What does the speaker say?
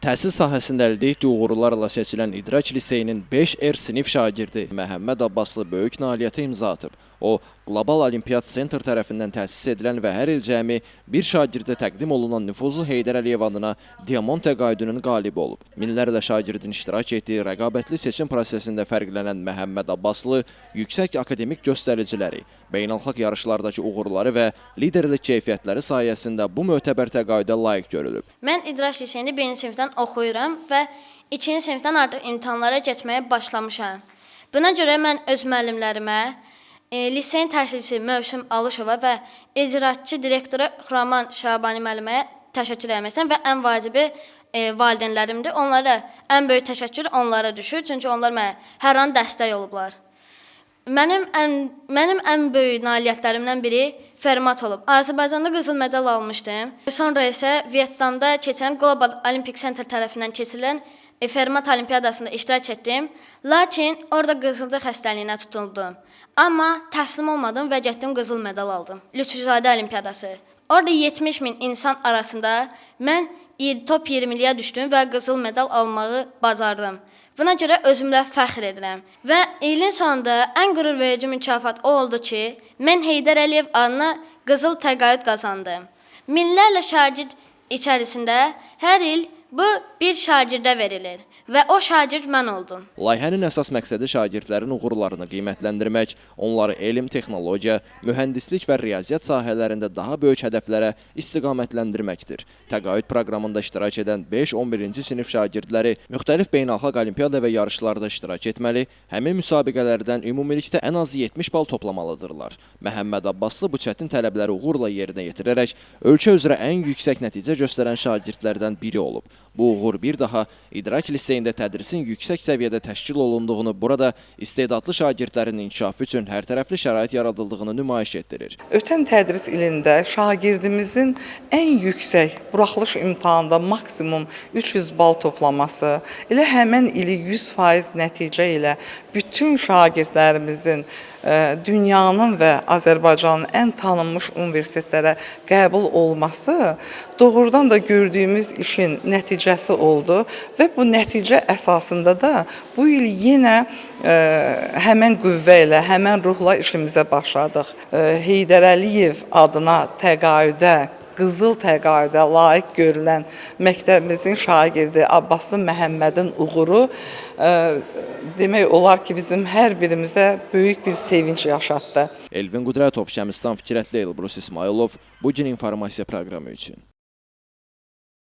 Təhsil sahəsində əldə etdiyi uğurlarla seçilən İdraç Liseyinin 5R sinif şagirdi Məhəmməd Abbaslı böyük nailiyyətə imza atıb. O, Qlobal Olimpiyat Center tərəfindən təsis edilən və hər il cəmi bir şagirdə təqdim olunan nüfuzlu Heydər Əliyev adına Diamant təqaüdünün qalibi olub. Minlərlə şagirdin iştirak etdiyi rəqabətli seçim prosesində fərqlənən Məhəmməd Abbaslı yüksək akademik göstəriciləri, beynəlxalq yarışlardakı uğurları və liderlik keyfiyyətləri sayəsində bu mötəbər təqaüdə layiq görülüb. Mən İdraç Liseyində 1-ci sinifdən oxuyuram və 2-ci sinifdən artıq imtahanlara keçməyə başlamışam. Buna görə mən öz müəllimlərimə, liseyin təşkilçisi Mövsüm Alışova və icraçı direktoru Xuraman Şabani müəlliməyə təşəkkür etmək istəyirəm və ən vacibi valideynlərimdir. Onlara ən böyük təşəkkür onlara düşür, çünki onlar mənə hər an dəstək olublar. Mənim ən böyük nailiyyətlərimdən biri Fermat olub. Azərbaycanda qızıl medal almışdım. Sonra isə Vyetnamda keçən Global Olympic Center tərəfindən keçirilən Fermat Olimpiyadasında iştirak etdim. Lakin orada qızılcıq xəstəliyinə tutuldum. Amma təslim olmadım və getdim qızıl medal aldım. Lütfüzadə Olimpiyadası. Orada 70 min insan arasında mən top 20-liyə düşdüm və qızıl medal almağı bacardım. Buna görə özümlə fəxr edirəm. Və ilin sonunda ən qürurverici mükafat o oldu ki, mən Heydər Əliyev adına qızıl təqaüd qazandım. Minlərlə şagird içərisində hər il bu bir şagirdə verilir və o şagird mən oldum. Layihənin əsas məqsədi şagirdlərin uğurlarını qiymətləndirmək, onları elm, texnologiya, mühəndislik və riyaziyyat sahələrində daha böyük hədəflərə istiqamətləndirməkdir. Təqaüd proqramında iştirak edən 5-11-ci sinif şagirdləri müxtəlif beynəlxalq olimpiada və yarışlarda iştirak etməli, həmin müsabiqələrdən ümumilikdə ən az 70 bal toplamalıdırlar. Məhəmməd Abbaslı bu çətin tələbləri uğurla yerinə yetirərək ölkə üzrə ən yüksək nəticə göstərən şagirdlərdən biri olub. Bu uğur bir daha İdraç Liseyində tədrisin yüksək səviyyədə təşkil olunduğunu, burada istedadlı şagirdlərin inkişafı üçün hərtərəfli şərait yaradıldığını nümayiş etdirir. Ötən tədris ilində şagirdimizin ən yüksək buraxılış imtahanında maksimum 300 bal toplaması, elə həmən ili 100% nəticə ilə bütün şagirdlərimizin dünyanın və Azərbaycanın ən tanınmış universitetlərə qəbul olması doğrudan da gördüyümüz işin nəticəsi oldu və bu nəticə əsasında da bu il yenə həmən qüvvə ilə, həmən ruhla işimizə başladıq. Heydər Əliyev adına təqaüdə, qızıl təqaüdə layiq görülən məktəbimizin şagirdi Abbaslı Məhəmmədin uğuru demək olar ki, bizim hər birimizə böyük bir sevinç yaşatdı. Elvin Qudratov, Şəmistan Fikrətli, Elbrus İsmailov, Bugün informasiya proqramı üçün.